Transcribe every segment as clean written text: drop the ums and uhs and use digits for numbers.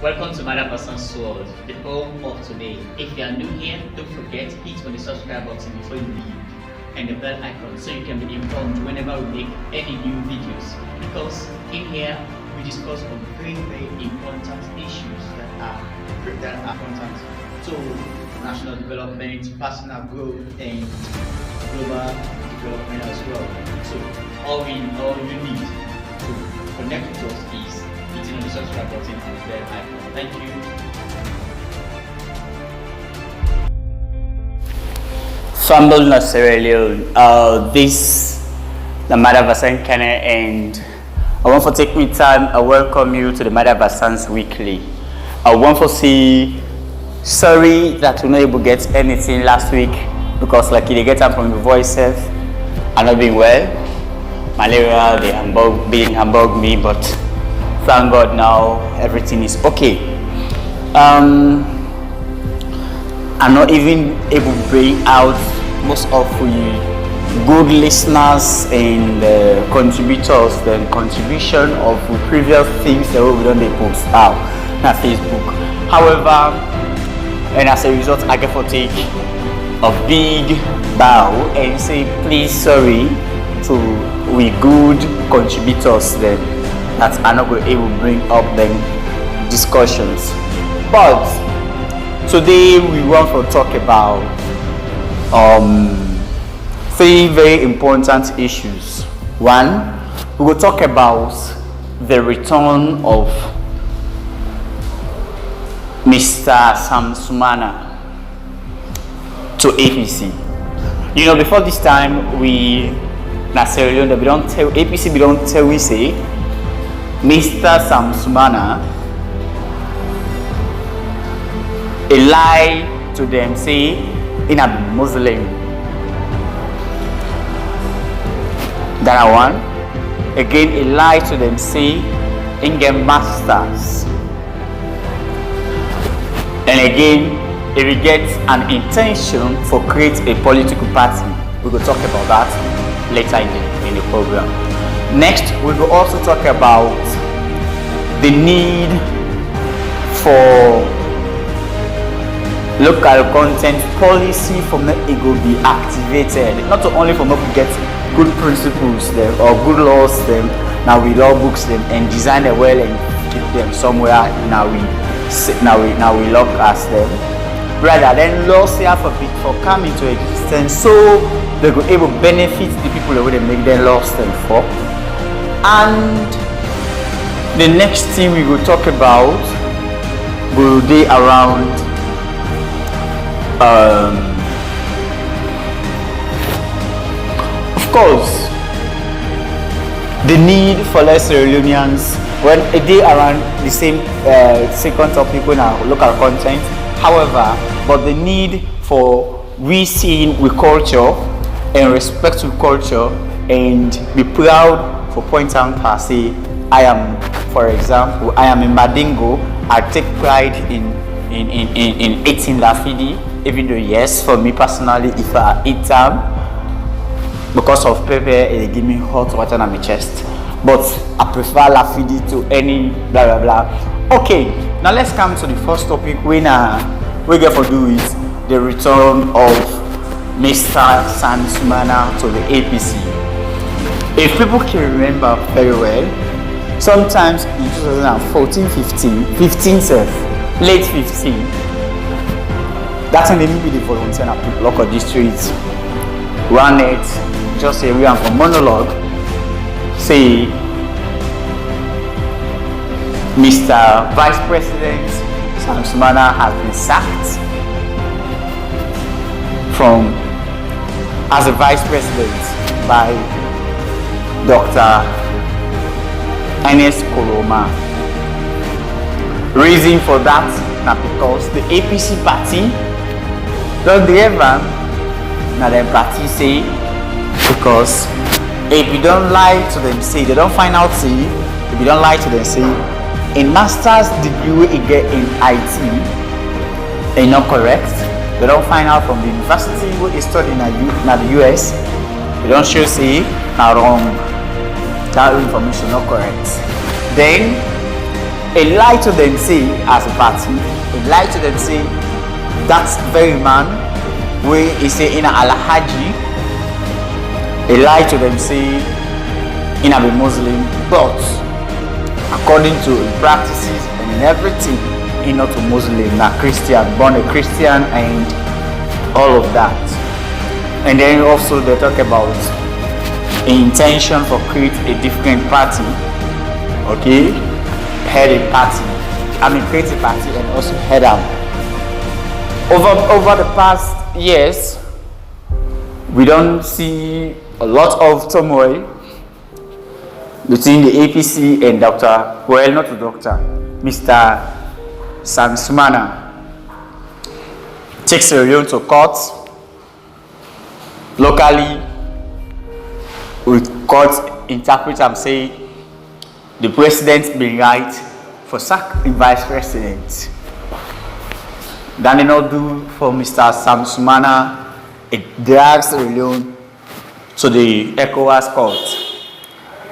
Welcome to Mother Person's World, the home of today. If you are new here, don't forget hit on the subscribe button before you leave and the bell icon so you can be informed whenever we make any new videos. Because in here we discuss on very important issues that are important to national development, personal growth, and global development as well. So all you need to connect with us is hitting on the subscribe button and the bell icon. Thank you. Famble Sierra Leone. This the Mother Vasan Kane, and I want to take me time. I welcome you to the Mother Vasan's Weekly. I want to say sorry that we not able to get anything last week because like they get up from the voice self. I'm not being well. Malaria, being Hamburg me, but thank God now everything is okay. I'm not even able to bring out most of the good listeners and contributors, the contribution of the previous things that we done they post out on Facebook. However, and as a result, I get to take a big bow and say please sorry to we good contributors then that are not going to able to bring up them discussions. But today we want to talk about three very important issues. One, we will talk about the return of Mr. Sam Sumana to APC. You know, before this time, we Sierra Leone, we don't tell APC, we don't tell we say Mr. Sam Sumana a lie to them, say in a Muslim. That one. Again, a lie to them, say in get masters. And again, if we get an intention for create a political party, we will talk about that later in the program. Next, we will also talk about the need for local content policy for me it will be activated. Not only for me to get good principles them or good laws them, now we law books them and design them well and keep them somewhere. Now we lock as them. Rather than laws here for coming to existence, so they will able benefit the people that they make them laws them for. And the next thing we will talk about will be around of course the need for less Sierra Leoneans when a day around the same second topic when our local content. However, but the need for we seeing with culture and respect to culture and be proud for point and pass. Say I am, for example, I am in Madingo. I take pride in eating lafidi, even though yes, for me personally, if I eat them because of pepper, it give me hot water on my chest. But I prefer lafidi to any blah blah blah. Okay, now let's come to the first topic. We get for do is the return of Mr. Sam Sumana to the APC. If people can remember very well, sometimes in 2014, 15 late 15, that's when they maybe the volunteer and put local districts, run it, just say we are for monologue, say Mr. Vice President Sam Sumana has been sacked from as a Vice President by Dr. Ernest Koroma. Reason for that now because the APC party don't they ever now the party say because if you don't lie to them say they don't find out say if you don't lie to them say a master's degree you get in IT is not correct. They don't find out from the university what they study in the US. They don't show say now wrong. That information not correct. Then A lie to them say as a party, a lie to them say that very man where he say in Al-Haji, a lie to them say in a Muslim, but according to practices and everything, he not a Muslim, not Christian, born a Christian and all of that. And then also they talk about intention for create a different party, okay, head a party, create a party and also head out. Over the past years, we don't see a lot of turmoil between the APC and Mr. Sam Sumana. Takes Sierra Leone to court. Locally, we court interpret and say the president been right for sack the vice president. Then they not do for Mr. Sam Sumana, it drags Sierra Leone to the ECOWAS court.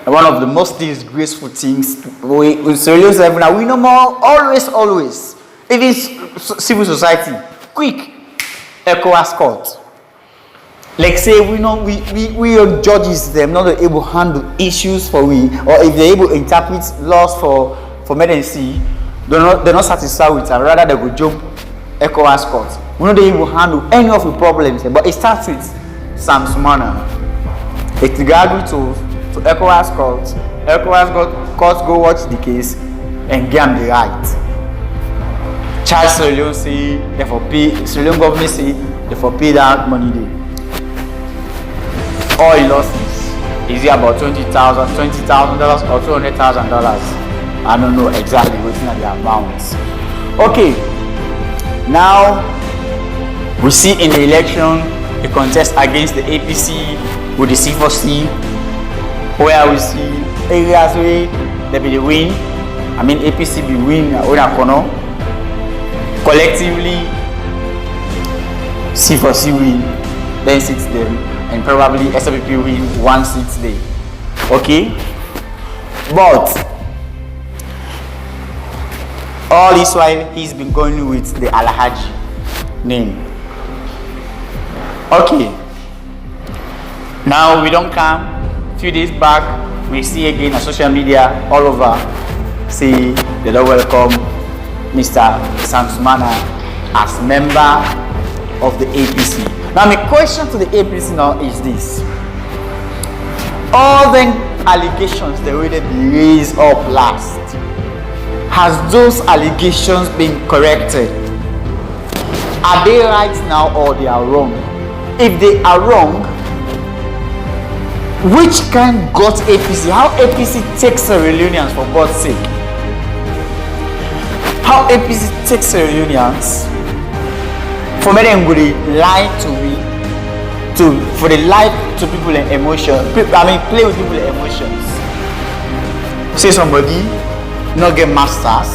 And one of the most disgraceful things we Sierra Leone, we know more always, even civil society, quick ECOWAS court. Like say we know we are judges them not able to handle issues for we, or if they're able to interpret laws for medicine, they're not satisfied with it, rather they go jump ECOWAS court. We know they able to handle any of the problems, but it starts with Sam Sumana. It graduates to ECOWAS court. ECOWAS court go watch the case and get them the right. Charge Sierra Leone say therefore pay, Sierra Leone government say therefore pay that money there. All he losses is it about $20,000 or $200,000. I don't know exactly what's in the amounts. Okay, now we see in the election a contest against the APC with the C4C, where we see areas where they be the win. APC be win a corner. Collectively, C4C win, then 6 them. And probably SLPP win 1 seat there. Okay? But all this while he's been going with the Al-Haji name. Okay. Now we don't come. A few days back, we see again on social media all over say they don't welcome Mr. Sam Sumana as member of the APC. Now my question to the APC now is this. All the allegations they already raised up last, has those allegations been corrected? Are they right now or they are wrong? If they are wrong, which kind got APC? How APC takes Sierra Leoneans for God's sake? How APC takes Sierra Leoneans for me them would lie to me, for the lie to people and emotion. Play with people and emotions. Say somebody not get masters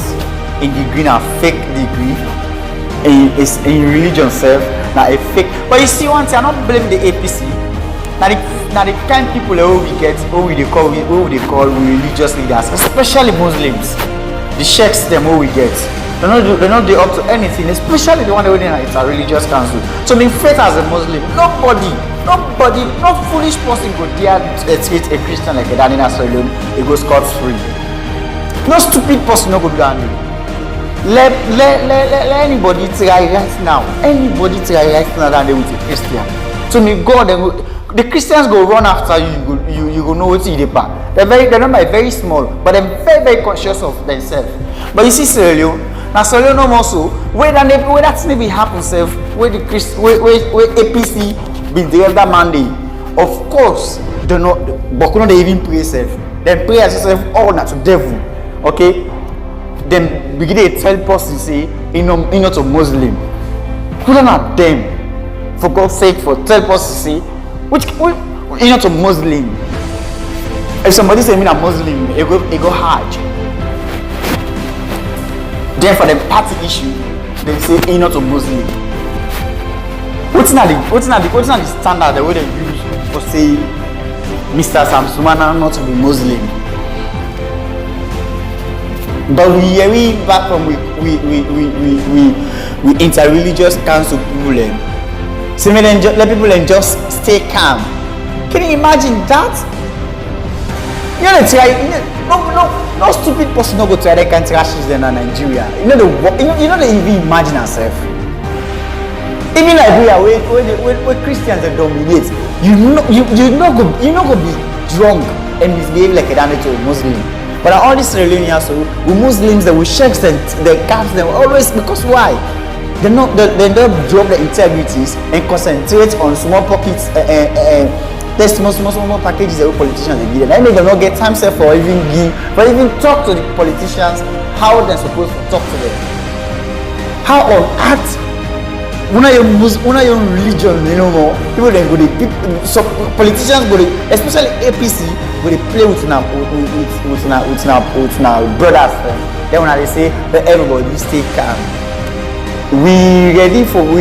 in degree, a fake degree in religion self, now a fake. But you see one thing, I don't blame the APC. Now the kind of people who we get, who they call religious leaders, especially Muslims. The sheikhs them who we get. They're not up to anything, especially the one that it's a religious council. So being faith as a Muslim, nobody, no foolish person go dare treat a Christian like a Danina Sierra Leone, it goes scot free. No stupid person no go do that. Let anybody try right now. Anybody try right now than they with a Christian. So me God, the Christians go run after you. You go know what they are. They're not very small, but they're very conscious of themselves. But you see Sierra Leone. Now Sierra Leone also where that never happen self where APC be the elder mandate. Of course they not but couldn't they even pray self. Then pray as yourself all not to devil. Okay? Then begin to tell person say you not a Muslim. Couldn't not them for God's sake for tell person say which you not a Muslim. If somebody say me a Muslim, it go hard. Then for the party issue, they say you're not a Muslim. What's not the standard the way they use for say Mr. Sam Sumana not to be Muslim? But we back from we interreligious council people so let people just stay calm. Can you imagine that? No stupid person no go to other country ashes than Nigeria. You know they even imagine ourselves. Even like we are where Christians are dominate, you not go be drunk and misbehave like a damn to a Muslim. But all these Sierra Leoneans, we Muslims that we shake them, they caps them always because why? They don't drop their integrities and concentrate on small pockets. There's small packages that politicians they give them. I make them not get time set for even talk to the politicians how they're supposed to talk to them. How on earth? When are your religion, more people then go so politicians go especially APC go play with now brothers. Then when they say that everybody stay calm, we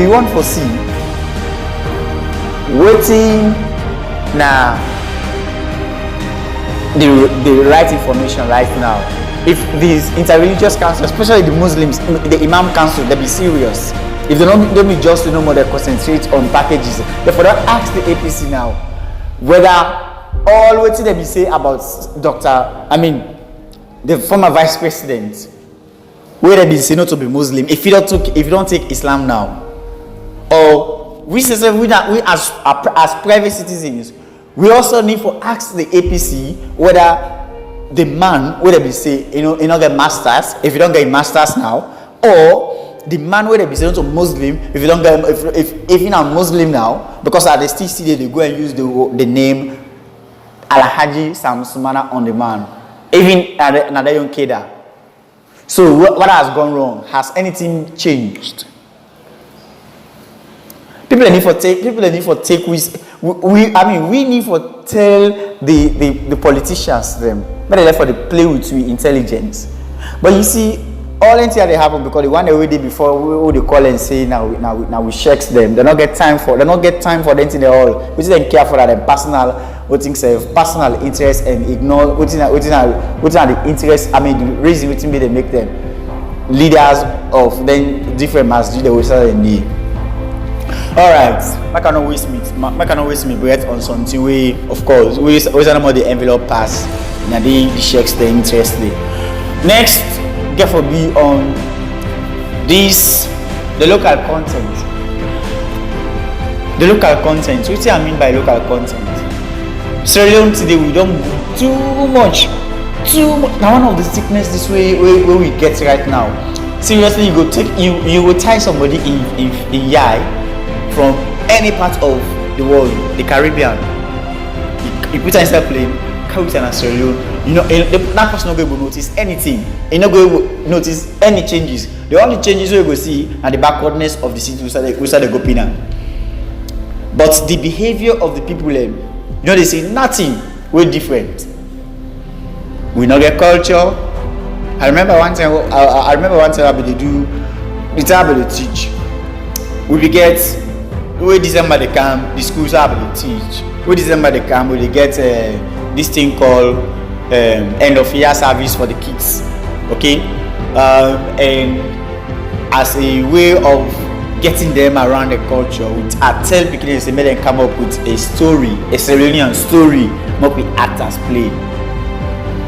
want to see waiting now the right information right now. If these interreligious council, especially the Muslims, the Imam council, they be serious. If they don't be just no more, they concentrate on packages. Therefore, don't ask the APC now whether all what they be say about the former Vice President, whether they be say not to be Muslim. If you don't take Islam now, or we as private citizens, we also need to ask the APC whether the man whether be say get masters. If you don't get masters now, or the man where they be saying to Muslim, if you don't get if you're not Muslim now, because at the still they go and use the name Alhaji Sam Sumana on the man, even another young kida. So what has gone wrong? Has anything changed? People need for take we need for tell the politicians them, but they for the play with intelligence. But you see, all until they happen because the one they did before we they call and say now we checks them. They don't get time for anything at all. We didn't care for that personal personal interest and ignore what are the interests. The reason which they make them leaders of then different masjid they will start in the. Alright, I cannot waste me breath on something we of course we more the envelope pass now the checks the interest there. Next get for be on the local content. The local content. What do I mean by local content? Sierra Leone today we don't go too much. Now one of the sickness this way where we get right now. Seriously, you will tie somebody in Yai from any part of the world, the Caribbean. You put inside plane, carry to Sierra Leone. That person not going to notice anything. You're not going to notice any changes. The only changes we go see are the backwardness of the city we start go pina. But the behavior of the people, they say nothing. We're different. We not get culture. I remember one time they do the time they teach. We get December they come, the schools are they teach. December they come, they get this thing called end of year service for the kids. Okay, and as a way of getting them around the culture, I tell beginners they made them come up with a story, a Sierra Leonean story, not be actors play.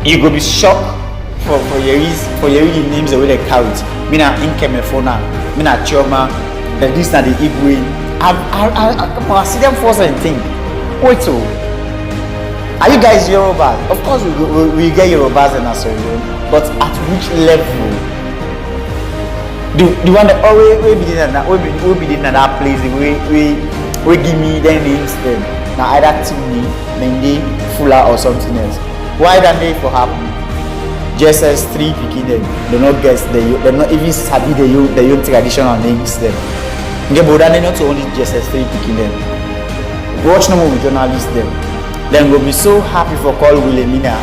You go be shocked for your names the way they count. Mina Inkemefona, Mina Chioma, and this na the Igwe. I see them first and think, wait so. Are you guys Yorubas? Of course we get Yorubas in Sierra Leone, but at which level? The one that always we be in that place, we give me their names then. Now either Timmy, Mendy, Fula or something else. Why that they for happen? JSS 3 picking them. They not guess they not even sabi the young traditional names them. They not only JSS 3 picking them. Watch no more journalists them. Then we'll be so happy for call Wilhelmina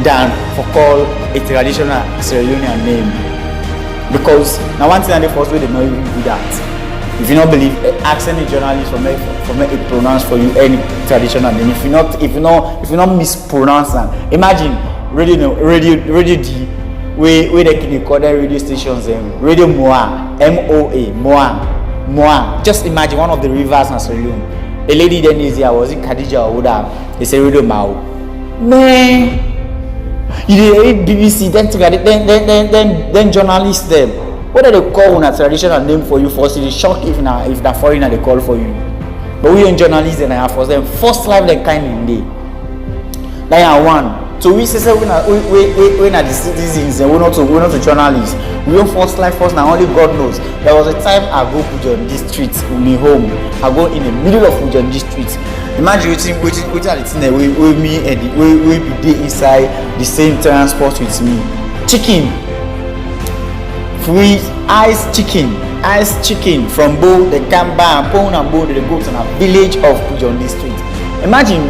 than for call a traditional Sierra Leonean name. Because now one thing that the first way they not even do that. If you don't believe, ask any journalist from it pronounce for you any traditional name. If you not mispronounce them, imagine Radio D where they call their radio stations, Radio Moa, Moa. Just imagine one of the rivers in Sierra Leone. A lady then is here, was it Khadija or Oda? They say Radio Mao. Man, you read BBC, then journalists them. What do they call a traditional name for you? First, it's shock if the foreigner they call for you. But we on journalists and I have for them first life they kind in day. Like I one. So we say we are the citizens and we're not the journalists. We on first life first now only God knows. There was a time I go Pujon district in my home. I go in the middle of Pujon district. Imagine waiting at the thing with me and we be inside the same transport with me. Chicken. Free ice chicken from both the Kamba and Pone and both the go to a village of Pujon district. Imagine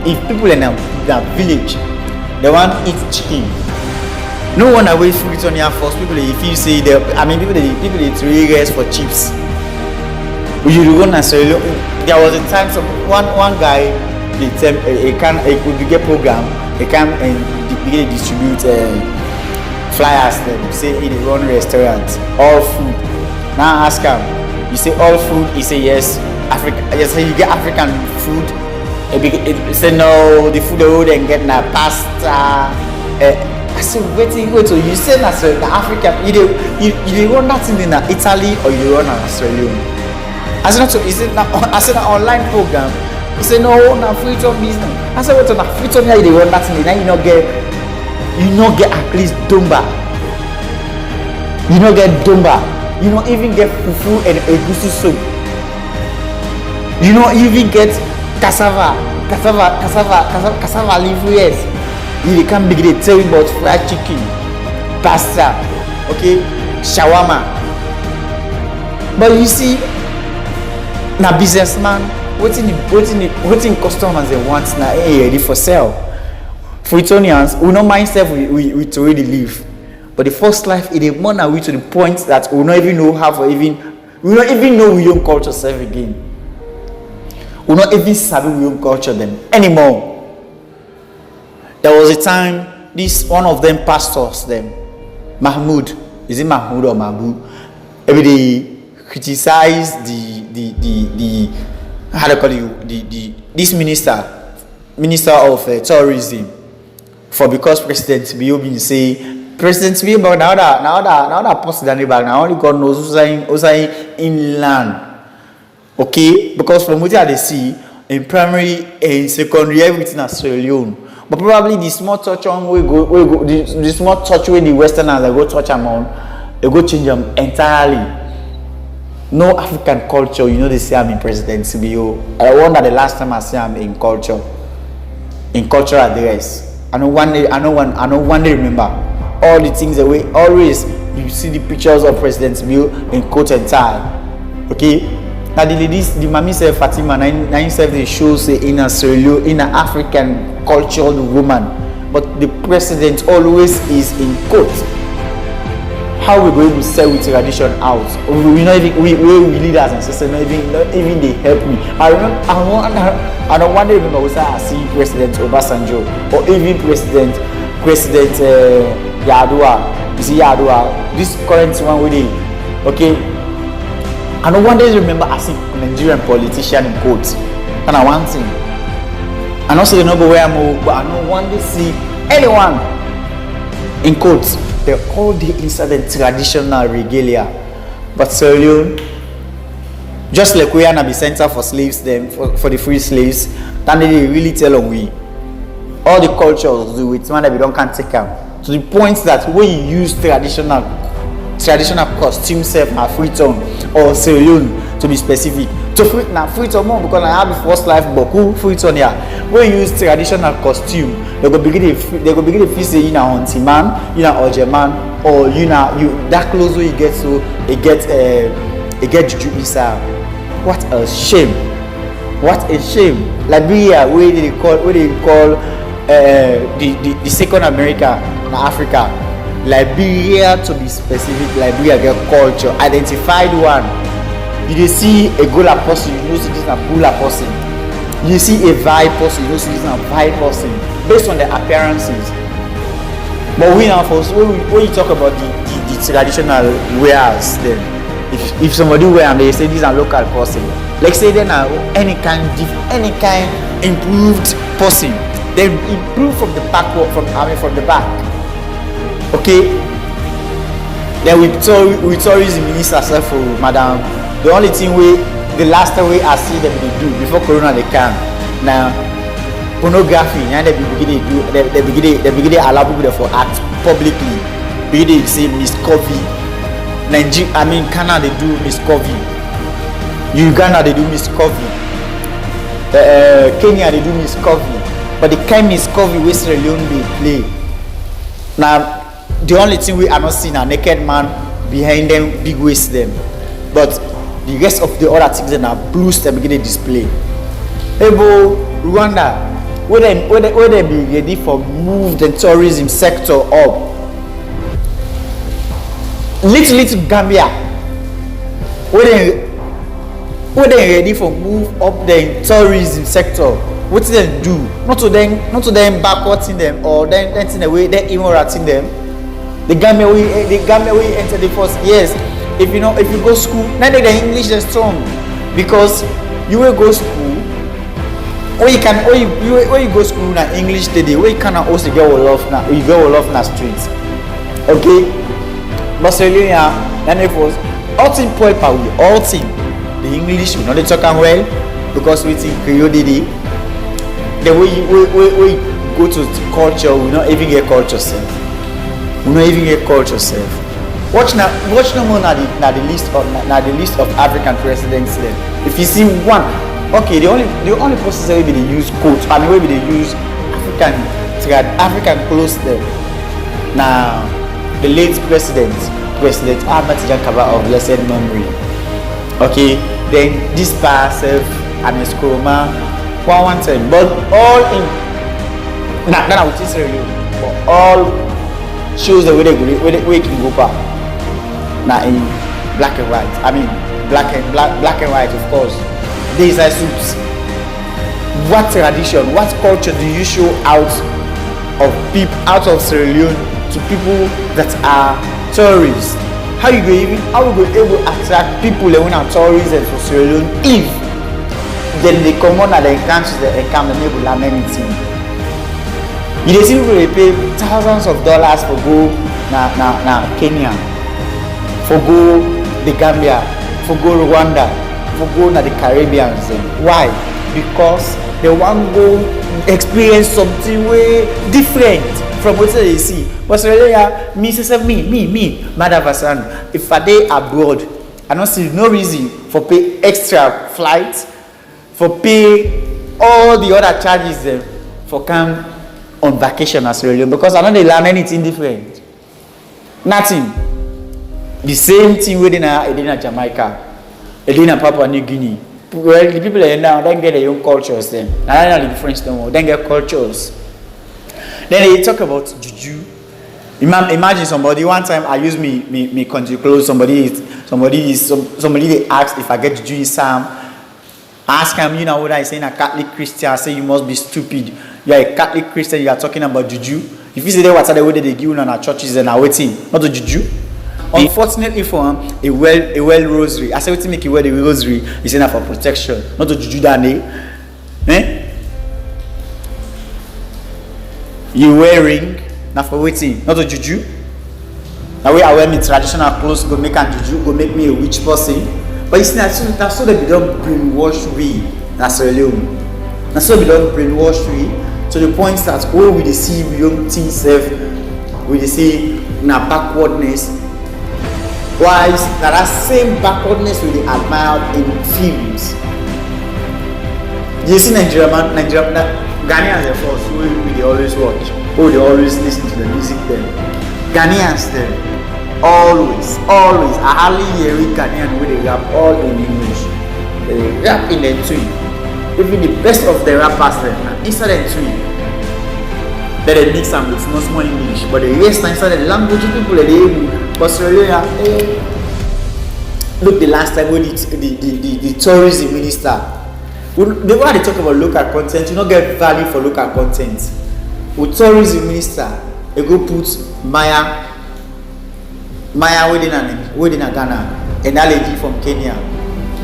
if people in that village they want eat chicken. No one away food it on your first people if you say they people they 3 years for chips. You go na Sierra Leone. There was a time some one guy they could get program they can and begin distribute flyers them say he run restaurants all food. Now ask him, you say all food, he say yes, Africa. You say you get African food. He say no, the food they would then get na pasta. I say wait, so you say na the African, you run that in Italy or you run in Australia. I said not so. He said I said an online program. He said no, na free to business. I said what na free to here they run that in now you not get at least dumba. You not get dumba. You don't even get fufu and egusi soup. You don't even get cassava leaf. Yes, you can't begin to tell you about fried chicken, pasta, okay, shawarma. But you see, na businessman, waiting customers they want na ready for sale. Fruitonians, we no mind self we already live. But the first life it is more now we to the point that we don't even know we don't even know we own culture self again. We not even sabi we own culture them anymore. There was a time this one of them pastors them, Mahmoud, is it Mahmoud or Mahmoud? Every day criticize the how do you call you this minister of tourism for because President Biobin say President Biobin now that post the back now only God knows who's saying inland. Okay, because from what they see in primary and secondary everything is Sierra Leone. But probably the small touch on we go the small touch where the westerners they go touch them on, they go change them entirely. No African culture, you know they say I'm in President CBO. I wonder the last time I see I'm in cultural address. I know one day remember all the things that we always you see the pictures of President CBO in coat and tie. Okay? Now the ladies, the mommy said Fatima, nine said they shows in a Sierra Leone, in an African cultural woman. But the president always is in coat. How we going to sell with tradition out? We not even we leaders and sisters not even they help me. I don't want to remember we say I see President Obasanjo or even President Yadua. You see Yadua, this current one with it. Okay. I don't want to remember I see Nigerian politician in quotes. And I want thing. And also the number where I'm but I don't want to see anyone in quotes. They all the inside the traditional regalia. But Sierra Leone, just like we are na be center for slaves, them for the free slaves, then they really tell on we. All the cultures do it, man that we don't can't take them. To the point that when you use traditional costume self na free tone or Sierra Leone to be specific. To free tone more because I have the first life boku free tone here. When you use traditional costume, they go begin to feel say you na hunting man, you na oje man, or you that clothes where you get so it get juju inside. What a shame! What a shame! Liberia where they call the second America na Africa. Liberia to be specific, Liberia get culture, identified one. You see a Gola person, you know see this is a Bula person. You see a Vai person, you know see this is a Vai person. Based on their appearances. But we now first when you talk about the traditional wares, then if somebody wear and they say these are local person, like say then any kind improved person, they improve from the backward from the back. Okay. Then with tourism minister for Madam, the only thing the last time I see them they do before Corona they can now. Pornography, and they begin to allow people for act publicly. Begin to say Miss Covey. Canada they do Miss Covey. Uganda they do Miss Covey. Kenya they do Miss Covey. But the kind Miss Covey we Sierra Leone they play. Now the only thing we are not seeing a naked man behind them, big waist them. But the rest of the other things that are blues they begin to display. Ebo Rwanda. Where they be ready for move the tourism sector up. Little Gambia. Where they ready for move up the tourism sector. What do they do? Not to them backwards in them or then in a way they immoralizing them. The Gambia we enter the first. Yes, if you go school, now the English is strong because you will go school. Or you go school na English today. Where you cannot also get all off na streets. Okay, but Australia then it was all team point power. All team the English we not they talk well because we think Creole today. The way you go to culture, we not even get culture self. Watch no more na the list of African presidents there. If you see one. Okay, the only process will be they use quotes. Will be they use African clothes there. Now, the late President Ahmed Jankaba of blessed memory. Okay, then this passive and his chroma one time, but all in. Now I will just tell you, but all shows the way they can go back. Now in black and white. Black and white, of course. These are suits. What tradition, what culture do you show out of Sierra Leone to people that are tourists? How you go able to attract people when are tourists for Sierra Leone if then they come on and they countries that they come and they will learn anything? You see people they pay thousands of dollars for go na Kenya, for go the Gambia, for go Rwanda. For go to the Caribbean. Why? Because they want to go experience something way different from what they see. But Australia, me, Madam Vasan, if I day abroad, I don't see no reason for pay extra flights, for pay all the other charges for come on vacation in Australia because I don't learn anything different. Nothing. The same thing within Jamaica. In Papua New Guinea, well, the people there now then get their own cultures. Then I don't know the difference no more. Then get cultures. Then they talk about juju. Imagine somebody. One time I use me country clothes. Somebody they asked if I get juju in Sam. I ask him, what I say in a Catholic Christian. I say you must be stupid. You are a Catholic Christian. You are talking about juju. If you say that what's the way they give on our churches and are waiting, not the juju. Unfortunately for him, a well rosary. I say what to make you wear the rosary is enough for protection, not to juju dane. You wearing now for waiting, not to juju. Now way I wear me traditional clothes go make and juju go make me a witch person. But you see that's so that we don't brainwash we. That's Sierra Leone. That's so we don't brainwash we to the point that when we see young things self, we see na backwardness. Why that same backwardness we admire in films. You see Ghanaians are first who they always watch, who they always listen to the music then. Ghanaians then always. I hardly hear Ghanaian where they rap all in English. They rap in the tweet. Even the best of the rappers then inside the tweet. Then they mix them with no small English, but the rest inside the language people they able. But Australia, look the last time when the tourism minister, when they talk about local content, you don't get value for local content. With tourism minister, they go put Maya within a Ghana, and that lady from Kenya.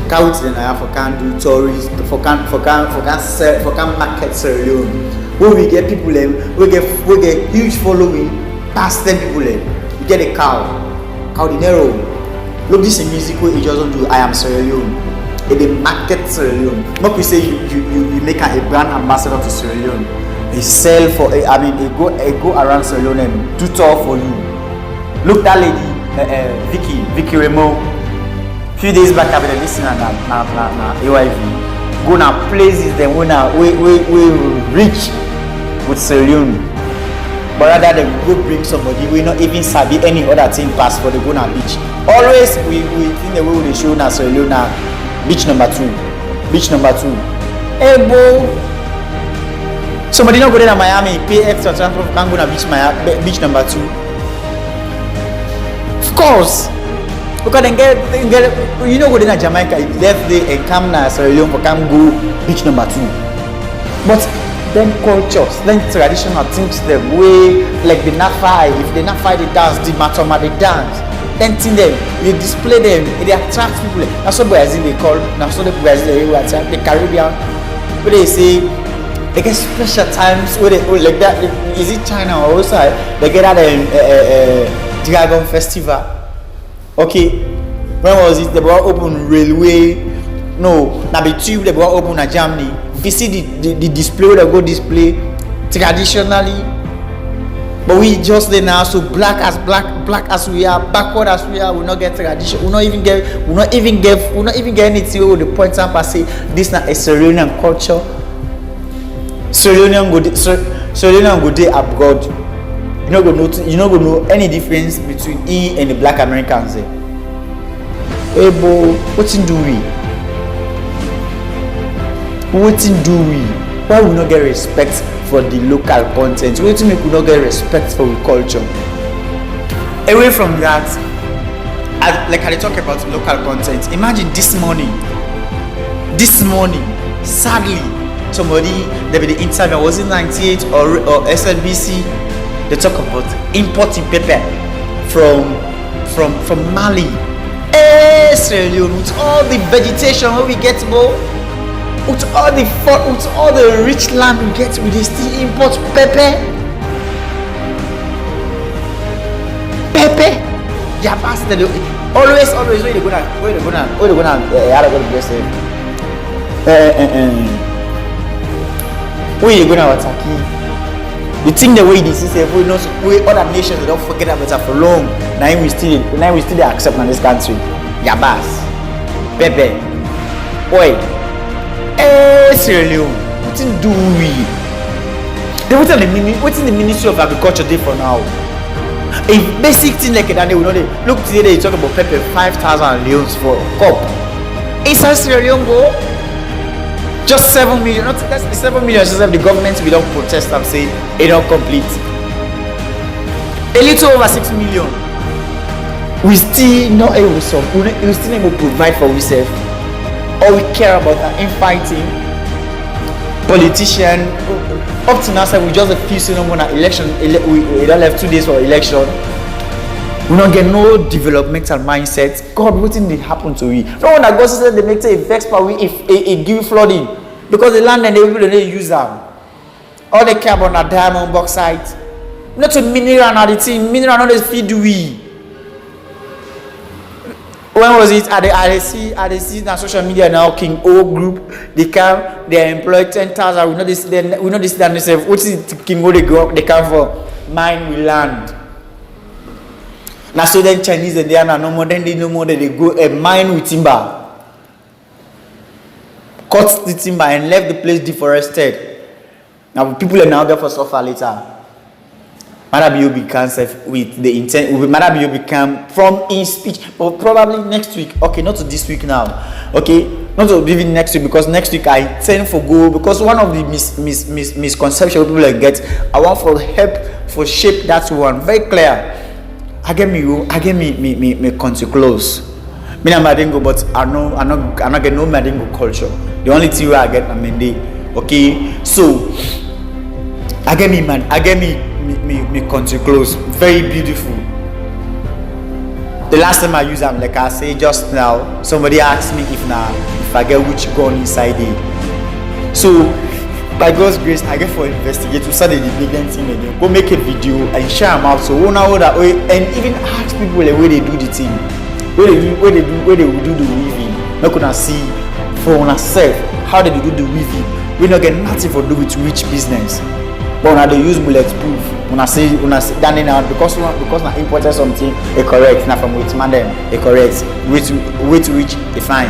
Count then I for can do tourists for can market Sierra Leone. Where we get people we get huge following past 10 people we get a cow dinero. Look, this is music where it doesn't do I am Sierra Leone. It the market Sierra Leone. Not we say you make a brand ambassador to Sierra Leone. They sell for it go around Sierra Leone and do tour for you. Look, that lady Vicky Remo. Few days back I've been listening na AYV. Go na places them we rich with Sierra Leone. But rather than go bring somebody we not even sabi any other thing pass for the go na beach. Always we think the way they show na Sierra Leone na beach number 2. Hey bo, somebody not go there to Miami, pay extra transport can go na beach number 2. Of course. Because then get you know go to Jamaica, if left there and come na Sierra Leone for come go beach number 2. But then cultures, then traditional things the way like the Nafai, if they Nafai they dance, the Matoma they dance, then thing them, you display them, they attract people. That's what Brazil they call, that's what the Brazil they attract the Caribbean. Where they say they get special times where they like that. Is it China or outside? They get at a Dragon Festival. Okay, when was it? They were open railway. No, now the tube they were open in Germany. If you see the display, they go display traditionally. But we just there now, so black as we are, backward as we are, we not get tradition. We not even get anything with the point and say this not a Sierra Leonean culture. Sierra Leonean go day up God. You not gonna know any difference between he and the black Americans. Hey bo, what do we? Why we not get respect for the local content? What make we not get respect for the culture? Away from that, like I talk about local content. Imagine this morning, sadly, somebody they be the interview, was it 98 or SLBC? They talk about importing pepper from Mali. Sierra Leone with all the vegetation where we get more, with all the rich land we get, we still import pepper. Yeah, bastard. Always where they gonna where you gonna attack? The thing the way this is, we other nations they don't forget about it for long. Now we still accept in this country. Yabas, Pepe, boy, Sierra Leone. What do we? What's in the Ministry of Agriculture day for now? A basic thing like that, they will not look today. They talk about Pepe 5,000 leones for cup. Inside Sierra Leone go. Just 7 million, not that's the 7 million. Just the government will not protest and say it not complete. A little over 6 million. We still not able to. We still able to provide for ourselves. All we care about are infighting. Politician. Up to now, we just a few seconds on election. We don't have 2 days for election. We don't get no developmental mindset. God, what did happen to we? No one that goes said they make a vex power if it give flooding because the land and the people they use them. All they care about are diamond bauxite. Not a mineral and the thing. Mineral not feed we. When was it? I see on social media now. King O group they employ 10,000. We know this themselves. What is it? King O they go up? They come for mine we land. Now so then Chinese and they are no more. Then they no more. They go and mine with timber, cut the timber and left the place deforested. Now people are now there for suffer later. Maybe you become with the intent. Maybe you become from in speech, but probably next week. Okay, not to this week now. Okay, not to even next week because next week I tend for go because one of the misconceptions people get. I want for help for shape that one very clear. I get me country close. Me na Madingo, but I not get no Madingo culture. The only thing I get na Mende. Okay, so I get me me country clothes. Very beautiful. The last time I used them, like I say just now, somebody asked me if I get which gun inside it. So by God's grace, I get for investigate to start the big thing again. Go make a video and share them out. So one hour that way, and even ask people the way they do the thing, where they will do the weaving. Not gonna see for ourselves how they do the weaving. We not get nothing for do with rich business. But when they use bulletproof, when I say standing out because I imported something, it correct. Now from which man them, it correct. Which reach, it fine.